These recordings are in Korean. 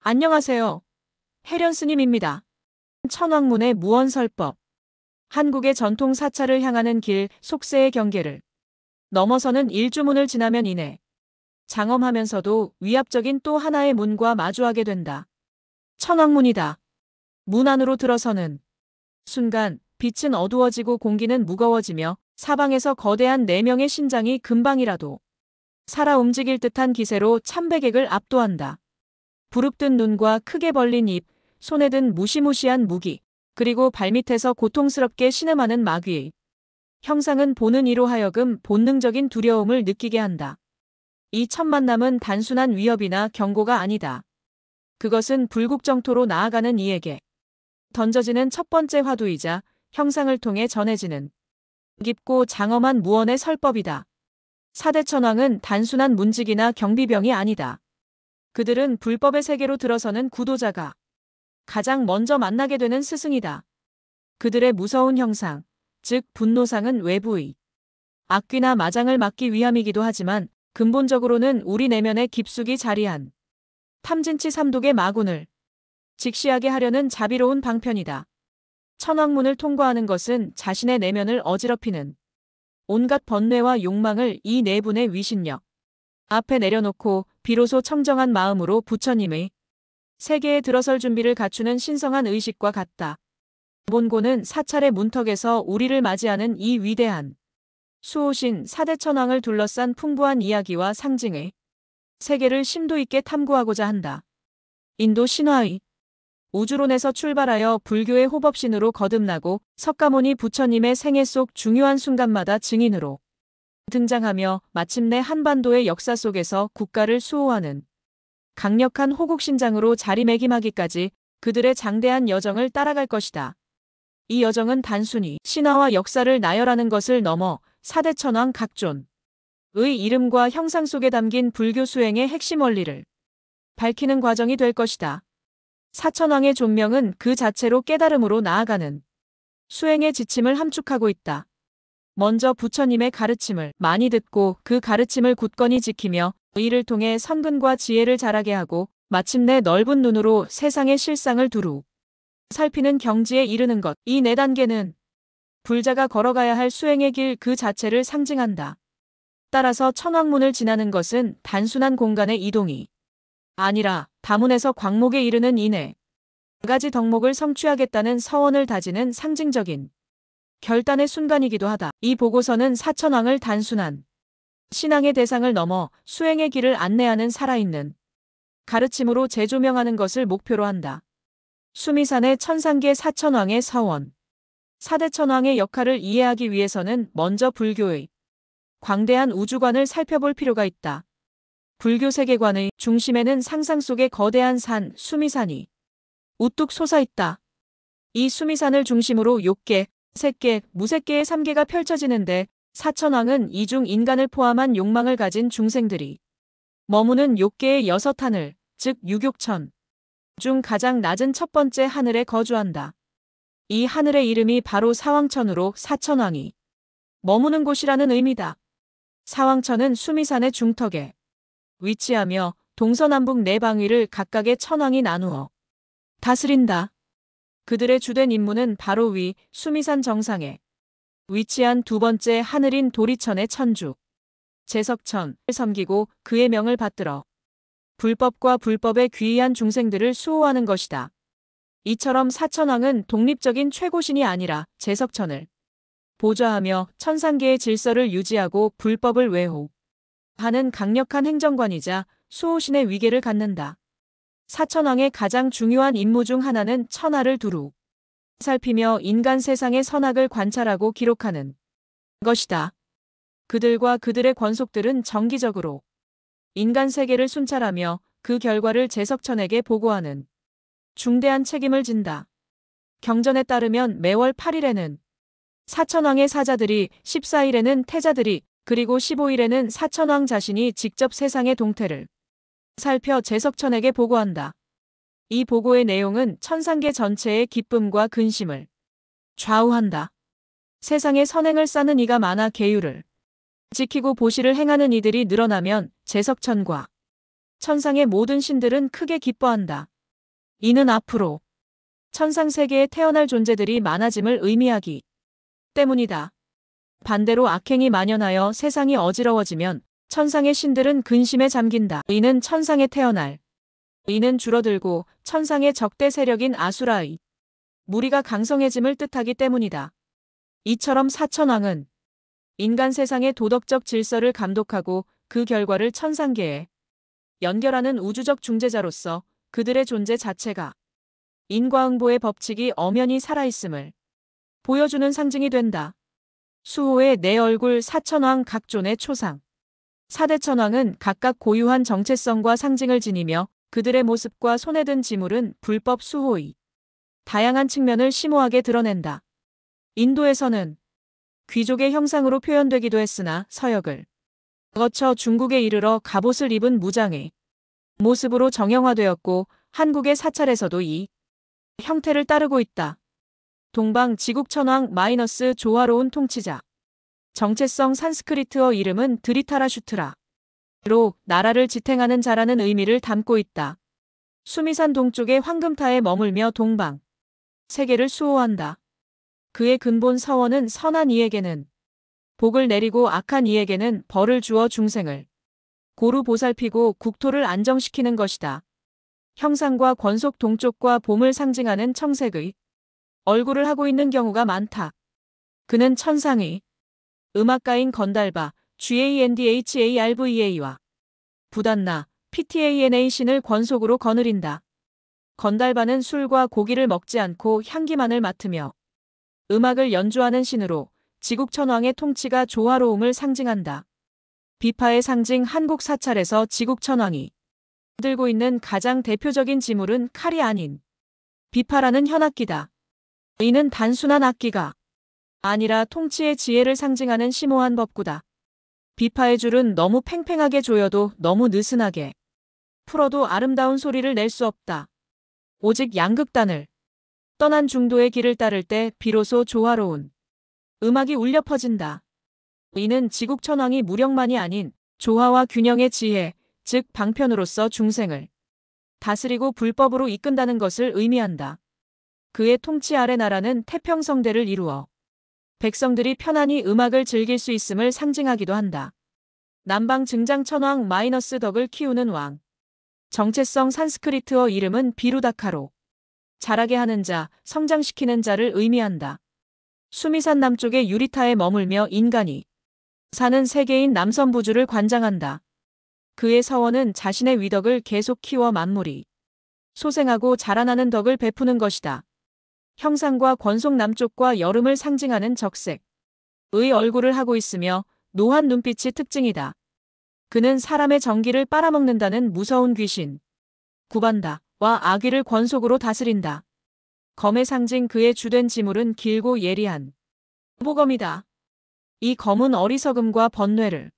안녕하세요. 해련 스님입니다. 천왕문의 무언설법. 한국의 전통 사찰을 향하는 길 속세의 경계를 넘어서는 일주문을 지나면 이내 장엄하면서도 위압적인 또 하나의 문과 마주하게 된다. 천왕문이다. 문 안으로 들어서는 순간 빛은 어두워지고 공기는 무거워지며 사방에서 거대한 4명의 신장이 금방이라도 살아 움직일 듯한 기세로 참배객을 압도한다. 부릅뜬 눈과 크게 벌린 입, 손에 든 무시무시한 무기, 그리고 발밑에서 고통스럽게 신음하는 마귀의 형상은 보는 이로 하여금 본능적인 두려움을 느끼게 한다. 이 첫 만남은 단순한 위협이나 경고가 아니다. 그것은 불국정토로 나아가는 이에게 던져지는 첫 번째 화두이자 형상을 통해 전해지는 깊고 장엄한 무언의 설법이다. 사대천왕은 단순한 문직이나 경비병이 아니다. 그들은 불법의 세계로 들어서는 구도자가 가장 먼저 만나게 되는 스승이다. 그들의 무서운 형상, 즉 분노상은 외부의 악귀나 마장을 막기 위함이기도 하지만 근본적으로는 우리 내면에 깊숙이 자리한 탐진치 삼독의 마군을 직시하게 하려는 자비로운 방편이다. 천왕문을 통과하는 것은 자신의 내면을 어지럽히는 온갖 번뇌와 욕망을 이 네 분의 위신력 앞에 내려놓고 비로소 청정한 마음으로 부처님의 세계에 들어설 준비를 갖추는 신성한 의식과 같다. 본고는 사찰의 문턱에서 우리를 맞이하는 이 위대한 수호신 사대천왕을 둘러싼 풍부한 이야기와 상징의 세계를 심도 있게 탐구하고자 한다. 인도 신화의 우주론에서 출발하여 불교의 호법신으로 거듭나고 석가모니 부처님의 생애 속 중요한 순간마다 증인으로 등장하며 마침내 한반도의 역사 속에서 국가를 수호하는 강력한 호국신장으로 자리매김하기까지 그들의 장대한 여정을 따라갈 것이다. 이 여정은 단순히 신화와 역사를 나열하는 것을 넘어 사대천왕 각존의 이름과 형상 속에 담긴 불교 수행의 핵심 원리를 밝히는 과정이 될 것이다. 사천왕의 존명은 그 자체로 깨달음으로 나아가는 수행의 지침을 함축하고 있다. 먼저 부처님의 가르침을 많이 듣고 그 가르침을 굳건히 지키며 이를 통해 선근과 지혜를 자라게 하고 마침내 넓은 눈으로 세상의 실상을 두루 살피는 경지에 이르는 것. 이 4단계는 불자가 걸어가야 할 수행의 길 그 자체를 상징한다. 따라서 천왕문을 지나는 것은 단순한 공간의 이동이 아니라 다문에서 광목에 이르는 이내 4가지 덕목을 성취하겠다는 서원을 다지는 상징적인 결단의 순간이기도 하다. 이 보고서는 사천왕을 단순한 신앙의 대상을 넘어 수행의 길을 안내하는 살아있는 가르침으로 재조명하는 것을 목표로 한다. 수미산의 천상계 사천왕의 서원. 사대천왕의 역할을 이해하기 위해서는 먼저 불교의 광대한 우주관을 살펴볼 필요가 있다. 불교 세계관의 중심에는 상상 속의 거대한 산, 수미산이 우뚝 솟아있다. 이 수미산을 중심으로 욕계, 색계, 무색계의 3계가 펼쳐지는데 사천왕은 이 중 인간을 포함한 욕망을 가진 중생들이 머무는 욕계의 6하늘, 즉 유욕천 중 가장 낮은 첫 번째 하늘에 거주한다. 이 하늘의 이름이 바로 사왕천으로 사천왕이 머무는 곳이라는 의미다. 사왕천은 수미산의 중턱에 위치하며 동서남북 4방위를 각각의 천왕이 나누어 다스린다. 그들의 주된 임무는 바로 위 수미산 정상에 위치한 두 번째 하늘인 도리천의 천주 제석천을 섬기고 그의 명을 받들어 불법과 불법에 귀의한 중생들을 수호하는 것이다. 이처럼 사천왕은 독립적인 최고신이 아니라 제석천을 보좌하며 천상계의 질서를 유지하고 불법을 외호하는 강력한 행정관이자 수호신의 위계를 갖는다. 사천왕의 가장 중요한 임무 중 하나는 천하를 두루 살피며 인간 세상의 선악을 관찰하고 기록하는 것이다. 그들과 그들의 권속들은 정기적으로 인간 세계를 순찰하며 그 결과를 제석천에게 보고하는 중대한 책임을 진다. 경전에 따르면 매월 8일에는 사천왕의 사자들이, 14일에는 태자들이, 그리고 15일에는 사천왕 자신이 직접 세상의 동태를 살펴 제석천에게 보고한다. 이 보고의 내용은 천상계 전체의 기쁨과 근심을 좌우한다. 세상에 선행을 쌓는 이가 많아 계율을 지키고 보시를 행하는 이들이 늘어나면 제석천과 천상의 모든 신들은 크게 기뻐한다. 이는 앞으로 천상 세계에 태어날 존재들이 많아짐을 의미하기 때문이다. 반대로 악행이 만연하여 세상이 어지러워지면 천상의 신들은 근심에 잠긴다. 이는 천상에 태어날 이는 줄어들고 천상의 적대 세력인 아수라의 무리가 강성해짐을 뜻하기 때문이다. 이처럼 사천왕은 인간 세상의 도덕적 질서를 감독하고 그 결과를 천상계에 연결하는 우주적 중재자로서 그들의 존재 자체가 인과응보의 법칙이 엄연히 살아있음을 보여주는 상징이 된다. 수호의 네 얼굴 사천왕 각존의 초상. 사대천왕은 각각 고유한 정체성과 상징을 지니며 그들의 모습과 손에 든 지물은 불법 수호의 다양한 측면을 심오하게 드러낸다. 인도에서는 귀족의 형상으로 표현되기도 했으나 서역을 거쳐 중국에 이르러 갑옷을 입은 무장의 모습으로 정형화되었고 한국의 사찰에서도 이 형태를 따르고 있다. 동방 지국천왕 마이너스 조화로운 통치자. 정체성 산스크리트어 이름은 드리타라슈트라로 나라를 지탱하는 자라는 의미를 담고 있다. 수미산 동쪽의 황금타에 머물며 동방 세계를 수호한다. 그의 근본 서원은 선한 이에게는 복을 내리고 악한 이에게는 벌을 주어 중생을 고루 보살피고 국토를 안정시키는 것이다. 형상과 권속 동쪽과 봄을 상징하는 청색의 얼굴을 하고 있는 경우가 많다. 그는 천상의 음악가인 건달바 GANDHARVA와 부단나 PTANA 신을 권속으로 거느린다. 건달바는 술과 고기를 먹지 않고 향기만을 맡으며 음악을 연주하는 신으로 지국천왕의 통치가 조화로움을 상징한다. 비파의 상징 한국 사찰에서 지국천왕이 들고 있는 가장 대표적인 지물은 칼이 아닌 비파라는 현악기다. 이는 단순한 악기가 아니라 통치의 지혜를 상징하는 심오한 법구다. 비파의 줄은 너무 팽팽하게 조여도 너무 느슨하게 풀어도 아름다운 소리를 낼 수 없다. 오직 양극단을 떠난 중도의 길을 따를 때 비로소 조화로운 음악이 울려 퍼진다. 이는 지국천왕이 무력만이 아닌 조화와 균형의 지혜, 즉 방편으로서 중생을 다스리고 불법으로 이끈다는 것을 의미한다. 그의 통치 아래 나라는 태평성대를 이루어 백성들이 편안히 음악을 즐길 수 있음을 상징하기도 한다. 남방 증장천왕 마이너스 덕을 키우는 왕. 정체성 산스크리트어 이름은 비루다카로 자라게 하는 자, 성장시키는 자를 의미한다. 수미산 남쪽의 유리타에 머물며 인간이 사는 세계인 남선부주를 관장한다. 그의 서원은 자신의 위덕을 계속 키워 만물이 소생하고 자라나는 덕을 베푸는 것이다. 형상과 권속 남쪽과 여름을 상징하는 적색의 얼굴을 하고 있으며 노한 눈빛이 특징이다. 그는 사람의 정기를 빨아먹는다는 무서운 귀신 구반다와 아귀를 권속으로 다스린다. 검의 상징 그의 주된 지물은 길고 예리한 보검이다. 이 검은 어리석음과 번뇌를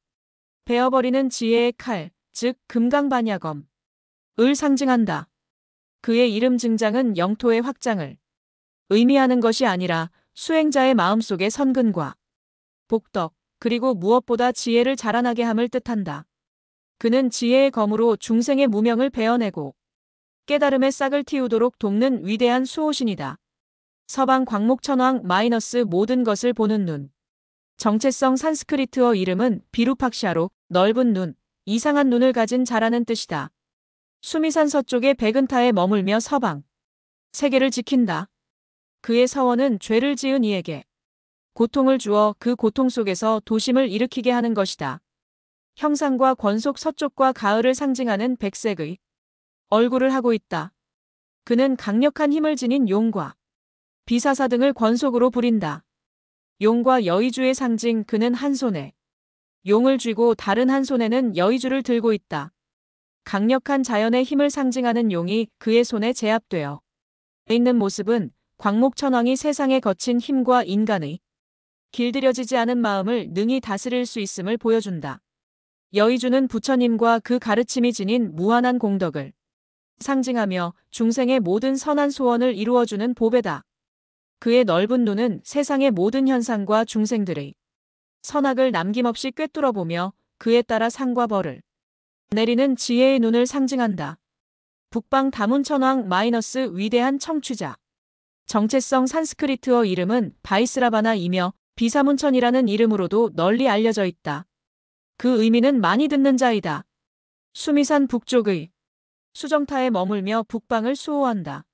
베어버리는 지혜의 칼, 즉 금강반야검을 상징한다. 그의 이름 증장은 영토의 확장을 의미하는 것이 아니라 수행자의 마음속의 선근과 복덕, 그리고 무엇보다 지혜를 자라나게 함을 뜻한다. 그는 지혜의 검으로 중생의 무명을 베어내고 깨달음의 싹을 틔우도록 돕는 위대한 수호신이다. 서방 광목천왕 마이너스 모든 것을 보는 눈. 정체성 산스크리트어 이름은 비루팍샤로 넓은 눈, 이상한 눈을 가진 자라는 뜻이다. 수미산 서쪽의 백은타에 머물며 서방 세계를 지킨다. 그의 서원은 죄를 지은 이에게 고통을 주어 그 고통 속에서 도심을 일으키게 하는 것이다. 형상과 권속 서쪽과 가을을 상징하는 백색의 얼굴을 하고 있다. 그는 강력한 힘을 지닌 용과 비사사 등을 권속으로 부린다. 용과 여의주의 상징 그는 한 손에 용을 쥐고 다른 한 손에는 여의주를 들고 있다. 강력한 자연의 힘을 상징하는 용이 그의 손에 제압되어 있는 모습은 광목천왕이 세상에 거친 힘과 인간의 길들여지지 않은 마음을 능히 다스릴 수 있음을 보여준다. 여의주는 부처님과 그 가르침이 지닌 무한한 공덕을 상징하며 중생의 모든 선한 소원을 이루어주는 보배다. 그의 넓은 눈은 세상의 모든 현상과 중생들의 선악을 남김없이 꿰뚫어보며 그에 따라 상과 벌을 내리는 지혜의 눈을 상징한다. 북방 다문천왕 마이너스 위대한 청취자. 정체성 산스크리트어 이름은 바이스라바나이며 비사문천이라는 이름으로도 널리 알려져 있다. 그 의미는 많이 듣는 자이다. 수미산 북쪽의 수정타에 머물며 북방을 수호한다.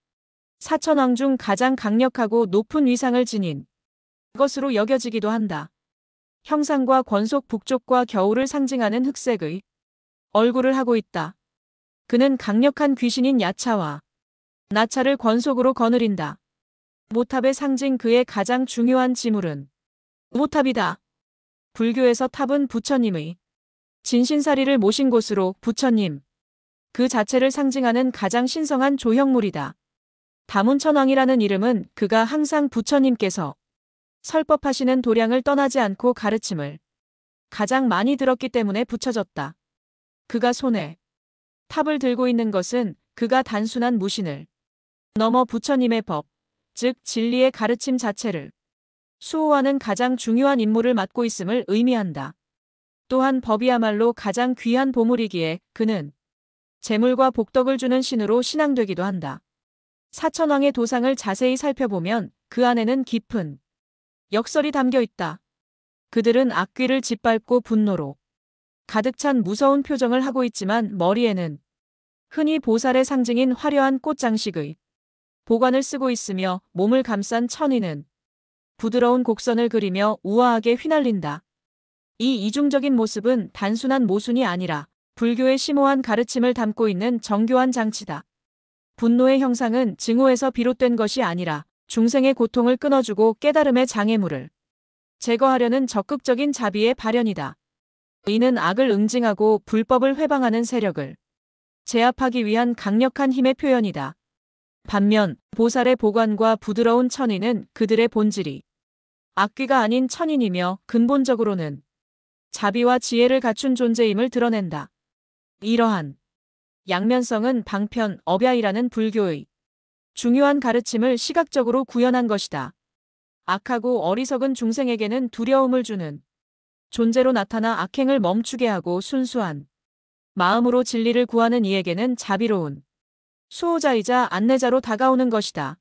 사천왕 중 가장 강력하고 높은 위상을 지닌 것으로 여겨지기도 한다. 형상과 권속 북쪽과 겨울을 상징하는 흑색의 얼굴을 하고 있다. 그는 강력한 귀신인 야차와 나차를 권속으로 거느린다. 모탑의 상징 그의 가장 중요한 지물은 모탑이다. 불교에서 탑은 부처님의 진신사리를 모신 곳으로 부처님 그 자체를 상징하는 가장 신성한 조형물이다. 다문천왕이라는 이름은 그가 항상 부처님께서 설법하시는 도량을 떠나지 않고 가르침을 가장 많이 들었기 때문에 붙여졌다. 그가 손에 탑을 들고 있는 것은 그가 단순한 무신을 넘어 부처님의 법, 즉 진리의 가르침 자체를 수호하는 가장 중요한 임무를 맡고 있음을 의미한다. 또한 법이야말로 가장 귀한 보물이기에 그는 재물과 복덕을 주는 신으로 신앙되기도 한다. 사천왕의 도상을 자세히 살펴보면 그 안에는 깊은 역설이 담겨 있다. 그들은 악귀를 짓밟고 분노로 가득 찬 무서운 표정을 하고 있지만 머리에는 흔히 보살의 상징인 화려한 꽃장식의 보관을 쓰고 있으며 몸을 감싼 천인은 부드러운 곡선을 그리며 우아하게 휘날린다. 이 이중적인 모습은 단순한 모순이 아니라 불교의 심오한 가르침을 담고 있는 정교한 장치다. 분노의 형상은 증오에서 비롯된 것이 아니라 중생의 고통을 끊어주고 깨달음의 장애물을 제거하려는 적극적인 자비의 발현이다. 이는 악을 응징하고 불법을 회방하는 세력을 제압하기 위한 강력한 힘의 표현이다. 반면 보살의 보관과 부드러운 천인은 그들의 본질이 악귀가 아닌 천인이며 근본적으로는 자비와 지혜를 갖춘 존재임을 드러낸다. 이러한 양면성은 방편, 업야이라는 불교의 중요한 가르침을 시각적으로 구현한 것이다. 악하고 어리석은 중생에게는 두려움을 주는 존재로 나타나 악행을 멈추게 하고 순수한 마음으로 진리를 구하는 이에게는 자비로운 수호자이자 안내자로 다가오는 것이다.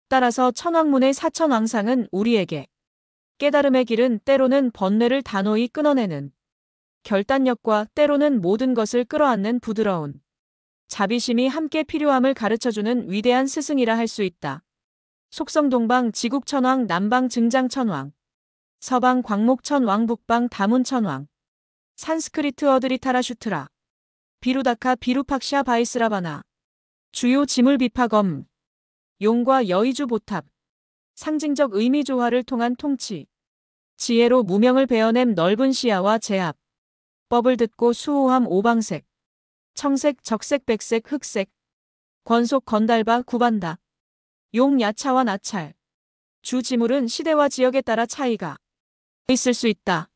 따라서 천왕문의 사천왕상은 우리에게 깨달음의 길은 때로는 번뇌를 단호히 끊어내는 결단력과 때로는 모든 것을 끌어안는 부드러운 자비심이 함께 필요함을 가르쳐주는 위대한 스승이라 할 수 있다. 속성 동방 지국천왕, 남방 증장천왕, 서방 광목천왕, 북방 다문천왕, 산스크리트 어드리타라슈트라, 비루다카 비루팍샤 바이스라바나, 주요 지물 비파검, 용과 여의주 보탑, 상징적 의미 조화를 통한 통치, 지혜로 무명을 베어냄 넓은 시야와 제압, 법을 듣고 수호함 오방색, 청색, 적색, 백색, 흑색, 권속, 건달바, 구반다, 용, 야차와 나찰. 주 지물은 시대와 지역에 따라 차이가 있을 수 있다.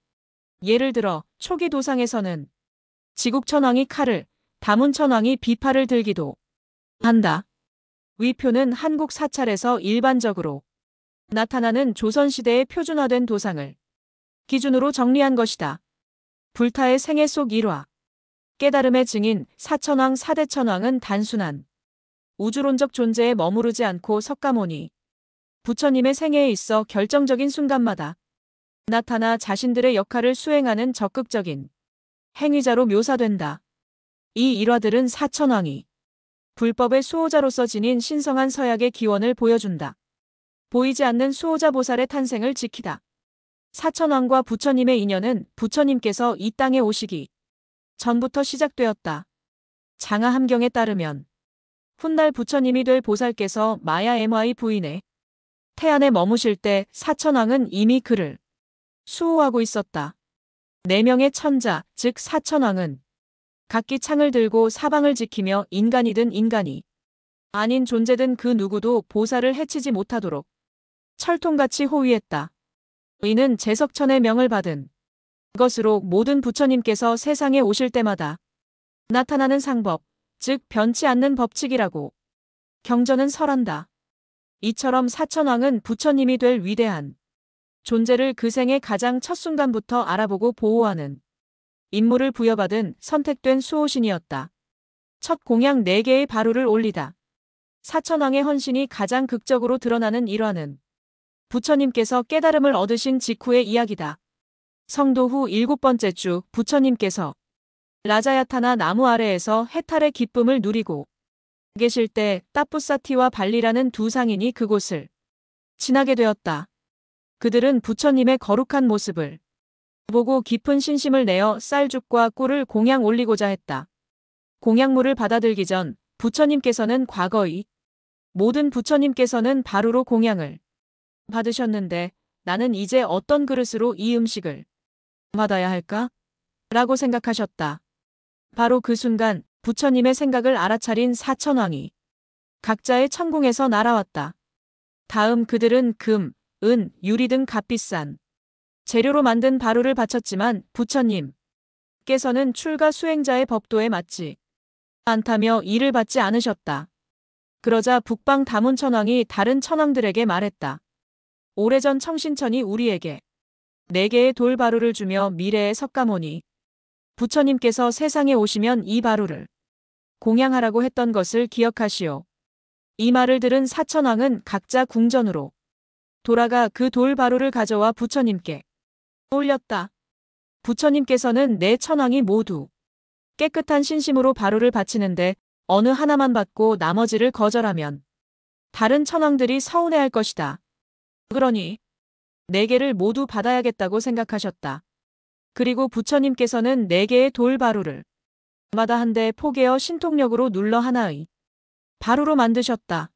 예를 들어 초기 도상에서는 지국천왕이 칼을, 다문천왕이 비파를 들기도 한다. 위표는 한국 사찰에서 일반적으로 나타나는 조선시대의 표준화된 도상을 기준으로 정리한 것이다. 불타의 생애 속 일화. 깨달음의 증인 사천왕 사대천왕은 단순한 우주론적 존재에 머무르지 않고 석가모니 부처님의 생애에 있어 결정적인 순간마다 나타나 자신들의 역할을 수행하는 적극적인 행위자로 묘사된다. 이 일화들은 사천왕이 불법의 수호자로서 지닌 신성한 서약의 기원을 보여준다. 보이지 않는 수호자 보살의 탄생을 지키다. 사천왕과 부처님의 인연은 부처님께서 이 땅에 오시기 전부터 시작되었다. 장하함경에 따르면 훗날 부처님이 될 보살께서 마야 MY 부인의 태안에 머무실 때 사천왕은 이미 그를 수호하고 있었다. 4명의 천자, 즉 사천왕은 각기 창을 들고 사방을 지키며 인간이든 인간이 아닌 존재든 그 누구도 보살을 해치지 못하도록 철통같이 호위했다. 이는 제석천의 명을 받은 것으로 모든 부처님께서 세상에 오실 때마다 나타나는 상법, 즉 변치 않는 법칙이라고 경전은 설한다. 이처럼 사천왕은 부처님이 될 위대한 존재를 그 생의 가장 첫 순간부터 알아보고 보호하는 임무를 부여받은 선택된 수호신이었다. 첫 공양 4개의 바루를 올리다. 사천왕의 헌신이 가장 극적으로 드러나는 일화는 부처님께서 깨달음을 얻으신 직후의 이야기다. 성도 후 7번째 주 부처님께서 라자야타나 나무 아래에서 해탈의 기쁨을 누리고 계실 때 따뿌사티와 발리라는 두 상인이 그곳을 지나게 되었다. 그들은 부처님의 거룩한 모습을 보고 깊은 신심을 내어 쌀죽과 꿀을 공양 올리고자 했다. 공양물을 받아들기 전 부처님께서는 과거의 모든 부처님께서는 바루로 공양을 받으셨는데 나는 이제 어떤 그릇으로 이 음식을 받아야 할까? 라고 생각하셨다. 바로 그 순간 부처님의 생각을 알아차린 사천왕이 각자의 천궁에서 날아왔다. 다음 그들은 금, 은, 유리 등 값비싼 재료로 만든 바루를 바쳤지만 부처님께서는 출가 수행자의 법도에 맞지 않다며 이를 받지 않으셨다. 그러자 북방 다문천왕이 다른 천왕들에게 말했다. 오래전 청신천이 우리에게 4개의 돌 바루를 주며 미래에 석가모니 부처님께서 세상에 오시면 이 바루를 공양하라고 했던 것을 기억하시오. 이 말을 들은 사천왕은 각자 궁전으로 돌아가 그 돌 바루를 가져와 부처님께 올렸다. 부처님께서는 4천왕이 모두 깨끗한 신심으로 바루를 바치는데 어느 하나만 받고 나머지를 거절하면 다른 천왕들이 서운해할 것이다. 그러니 4개를 모두 받아야겠다고 생각하셨다. 그리고 부처님께서는 4개의 돌 바루를 마다 한 대 포개어 신통력으로 눌러 하나의 바루로 만드셨다.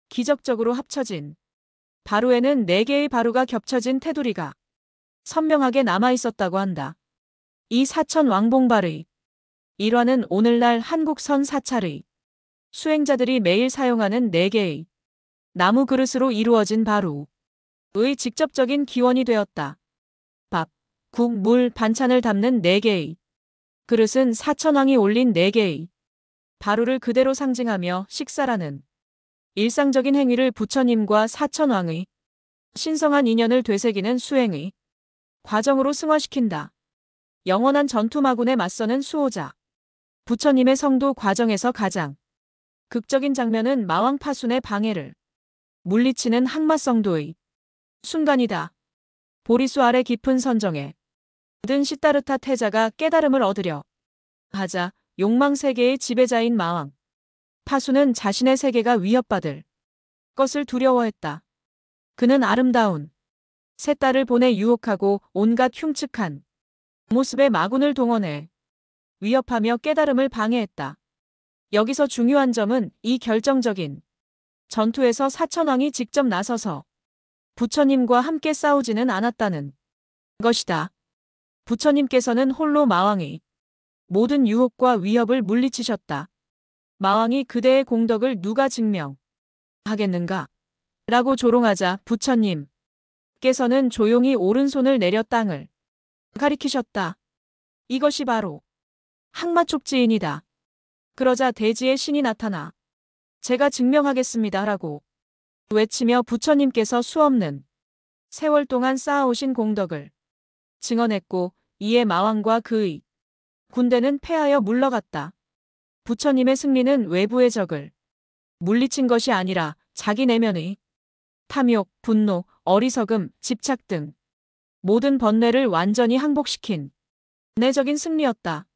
기적적으로 합쳐진 바루에는 4개의 바루가 겹쳐진 테두리가 선명하게 남아있었다고 한다. 이 사천왕봉발의 일화는 오늘날 한국선 사찰의 수행자들이 매일 사용하는 4개의 나무 그릇으로 이루어진 바루의 직접적인 기원이 되었다. 밥, 국, 물, 반찬을 담는 4개의 그릇은 사천왕이 올린 4개의 바루를 그대로 상징하며 식사라는 일상적인 행위를 부처님과 사천왕의 신성한 인연을 되새기는 수행의 과정으로 승화시킨다. 영원한 전투마군에 맞서는 수호자. 부처님의 성도 과정에서 가장 극적인 장면은 마왕 파순의 방해를 물리치는 항마성도의 순간이다. 보리수 아래 깊은 선정에 든 시타르타 태자가 깨달음을 얻으려 하자 욕망 세계의 지배자인 마왕 파수는 자신의 세계가 위협받을 것을 두려워했다. 그는 아름다운 세 딸을 보내 유혹하고 온갖 흉측한 모습의 마군을 동원해 위협하며 깨달음을 방해했다. 여기서 중요한 점은 이 결정적인 전투에서 사천왕이 직접 나서서 부처님과 함께 싸우지는 않았다는 것이다. 부처님께서는 홀로 마왕의 모든 유혹과 위협을 물리치셨다. 마왕이 그대의 공덕을 누가 증명하겠는가? 라고 조롱하자 부처님께서는 조용히 오른손을 내려 땅을 가리키셨다. 이것이 바로 항마촉지인이다. 그러자 대지의 신이 나타나 제가 증명하겠습니다. 라고 외치며 부처님께서 수없는 세월 동안 쌓아오신 공덕을 증언했고 이에 마왕과 그의 군대는 패하여 물러갔다. 부처님의 승리는 외부의 적을 물리친 것이 아니라 자기 내면의 탐욕, 분노, 어리석음, 집착 등 모든 번뇌를 완전히 항복시킨 내적인 승리였다.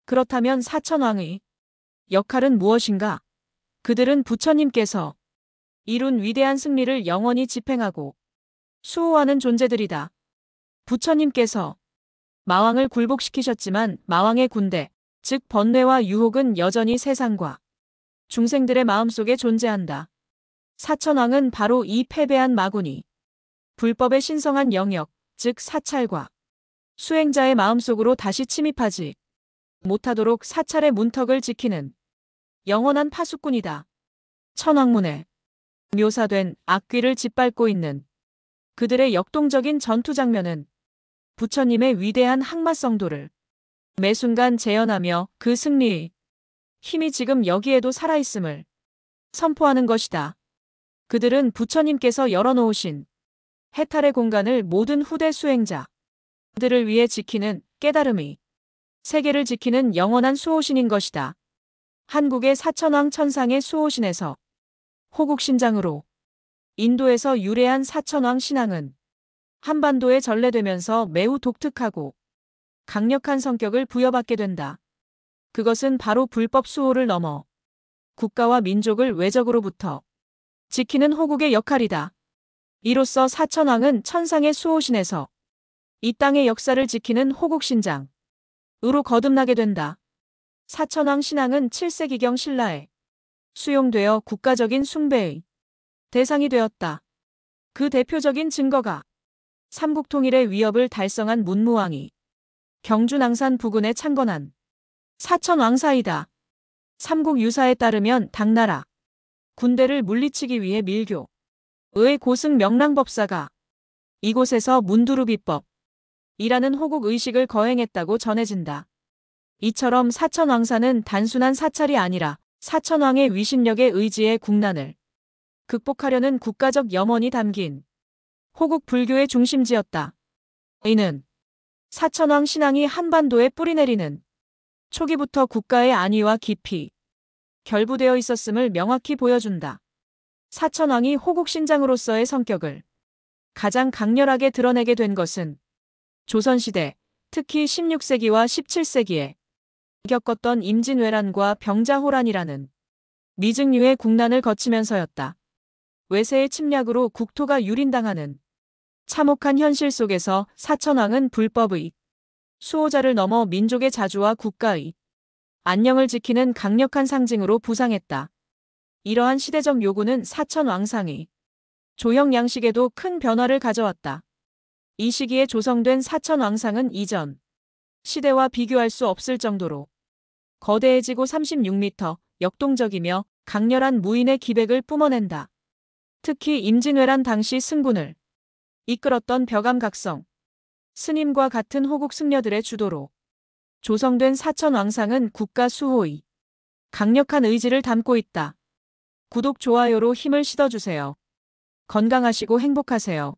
그렇다면 사천왕의 역할은 무엇인가? 그들은 부처님께서 이룬 위대한 승리를 영원히 집행하고 수호하는 존재들이다. 부처님께서 마왕을 굴복시키셨지만 마왕의 군대, 즉 번뇌와 유혹은 여전히 세상과 중생들의 마음속에 존재한다. 사천왕은 바로 이 패배한 마군이 불법의 신성한 영역, 즉 사찰과 수행자의 마음속으로 다시 침입하지 못하도록 사찰의 문턱을 지키는 영원한 파수꾼이다. 천왕문에 묘사된 악귀를 짓밟고 있는 그들의 역동적인 전투 장면은 부처님의 위대한 항마성도를 매 순간 재현하며 그 승리의 힘이 지금 여기에도 살아있음을 선포하는 것이다. 그들은 부처님께서 열어놓으신 해탈의 공간을 모든 후대 수행자들을 위해 지키는 깨달음의 세계를 지키는 영원한 수호신인 것이다. 한국의 사천왕 천상의 수호신에서 호국신장으로 인도에서 유래한 사천왕 신앙은 한반도에 전래되면서 매우 독특하고 강력한 성격을 부여받게 된다. 그것은 바로 불법 수호를 넘어 국가와 민족을 외적으로부터 지키는 호국의 역할이다. 이로써 사천왕은 천상의 수호신에서 이 땅의 역사를 지키는 호국신장으로 거듭나게 된다. 사천왕 신앙은 7세기경 신라에 수용되어 국가적인 숭배의 대상이 되었다. 그 대표적인 증거가 삼국통일의 위협을 달성한 문무왕이 경주 낭산 부근에 창건한 사천왕사이다. 삼국유사에 따르면 당나라 군대를 물리치기 위해 밀교의 고승 명랑법사가 이곳에서 문두루비법이라는 호국 의식을 거행했다고 전해진다. 이처럼 사천왕사는 단순한 사찰이 아니라 사천왕의 위신력에 의지해 국난을 극복하려는 국가적 염원이 담긴 호국 불교의 중심지였다. 이는 사천왕 신앙이 한반도에 뿌리내리는 초기부터 국가의 안위와 깊이 결부되어 있었음을 명확히 보여준다. 사천왕이 호국신장으로서의 성격을 가장 강렬하게 드러내게 된 것은 조선시대, 특히 16세기와 17세기에 겪었던 임진왜란과 병자호란이라는 미증류의 국난을 거치면서였다. 외세의 침략으로 국토가 유린당하는 참혹한 현실 속에서 사천왕은 불법의 수호자를 넘어 민족의 자주와 국가의 안녕을 지키는 강력한 상징으로 부상했다. 이러한 시대적 요구는 사천왕상의 조형 양식에도 큰 변화를 가져왔다. 이 시기에 조성된 사천왕상은 이전 시대와 비교할 수 없을 정도로 거대해지고 36m, 역동적이며 강렬한 무인의 기백을 뿜어낸다. 특히 임진왜란 당시 승군을 이끌었던 벼감각성 스님과 같은 호국 승려들의 주도로 조성된 사천왕상은 국가 수호의 강력한 의지를 담고 있다. 구독, 좋아요로 힘을 실어주세요. 건강하시고 행복하세요.